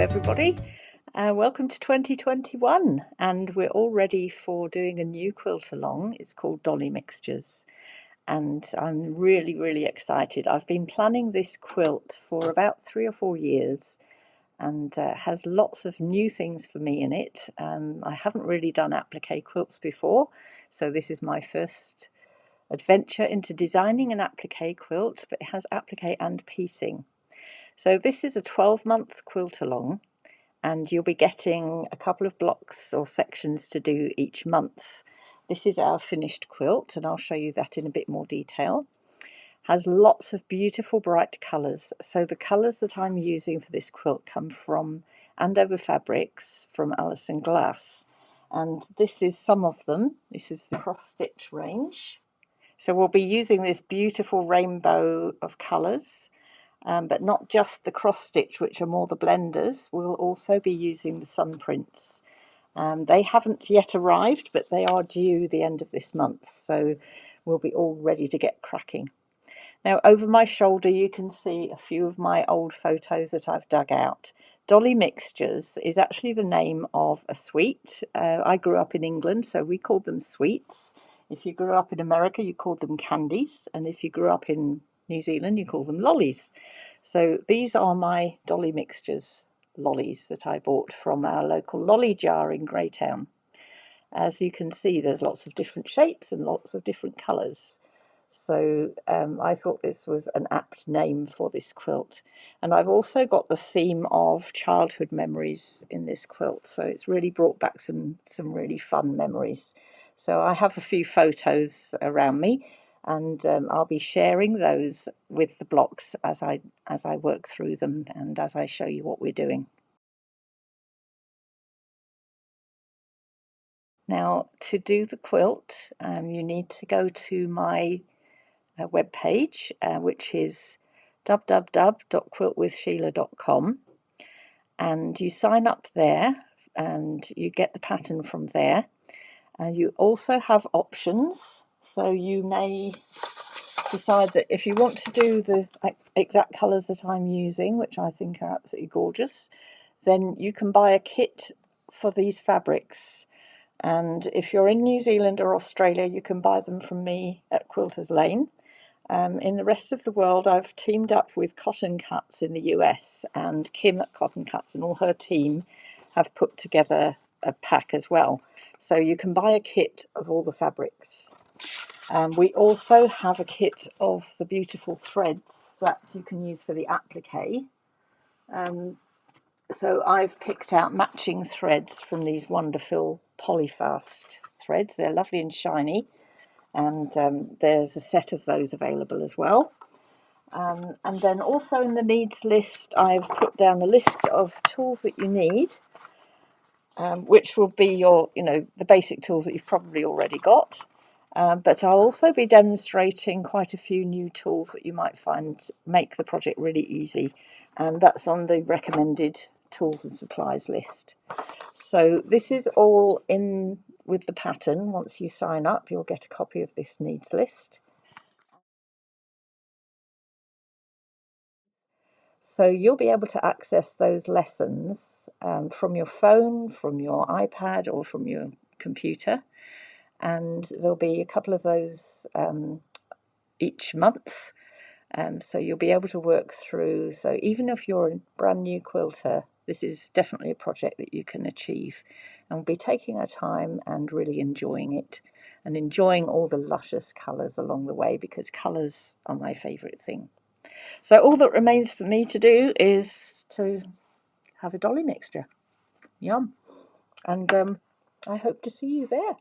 everybody. Welcome to 2021, and we're all ready for doing a new quilt along. It's called Dolly Mixtures, and I'm really excited. I've been planning this quilt for about 3 or 4 years, and has lots of new things for me in it. I haven't really done applique quilts before, so this is my first adventure into designing an applique quilt, but it has applique and piecing. So this is a 12-month quilt along, and you'll be getting a couple of blocks or sections to do each month. This is our finished quilt, and I'll show you that in a bit more detail. Has lots of beautiful bright colours. So the colours that I'm using for this quilt come from Andover Fabrics from Alison Glass, and this is some of them. This is the cross stitch range. So we'll be using this beautiful rainbow of colours. But not just the cross stitch, which are more the blenders. We'll also be using the sun prints. They haven't yet arrived, but they are due the end of this month, so we'll be all ready to get cracking. Now, over my shoulder you can see a few of my old photos that I've dug out. Dolly Mixtures is actually the name of a sweet. I grew up in England, so we called them sweets. If you grew up in America, you called them candies, and if you grew up in New Zealand, you call them lollies. So these are my Dolly Mixtures lollies that I bought from our local lolly jar in Greytown. As you can see, there's lots of different shapes and lots of different colours. So I thought this was an apt name for this quilt. And I've also got the theme of childhood memories in this quilt. So it's really brought back some really fun memories. So I have a few photos around me, and I'll be sharing those with the blocks as I work through them and as I show you what we're doing. Now, to do the quilt, you need to go to my webpage, which is www.quiltwithsheila.com, and you sign up there and you get the pattern from there. And you also have options, so you may decide that if you want to do the exact colours that I'm using, which I think are absolutely gorgeous, then you can buy a kit for these fabrics. And if you're in New Zealand or Australia, you can buy them from me at Quilters Lane. In the rest of the world, I've teamed up with Cotton Cuts in the US, and Kim at Cotton Cuts and all her team have put together a pack as well. So you can buy a kit of all the fabrics. We also have a kit of the beautiful threads that you can use for the applique. So I've picked out matching threads from these wonderful Polyfast threads. They're lovely and shiny, and there's a set of those available as well. And then also in the needs list, I've put down a list of tools that you need, which will be your, the basic tools that you've probably already got. But I'll also be demonstrating quite a few new tools that you might find make the project really easy, and that's on the recommended tools and supplies list. So this is all in with the pattern. Once you sign up, you'll get a copy of this needs list. So you'll be able to access those lessons from your phone, from your iPad, or from your computer. And there'll be a couple of those each month. So you'll be able to work through. So even if you're a brand new quilter, this is definitely a project that you can achieve. And we'll be taking our time and really enjoying it, and enjoying all the luscious colours along the way, because colours are my favourite thing. So all that remains for me to do is to have a dolly mixture. Yum. And I hope to see you there.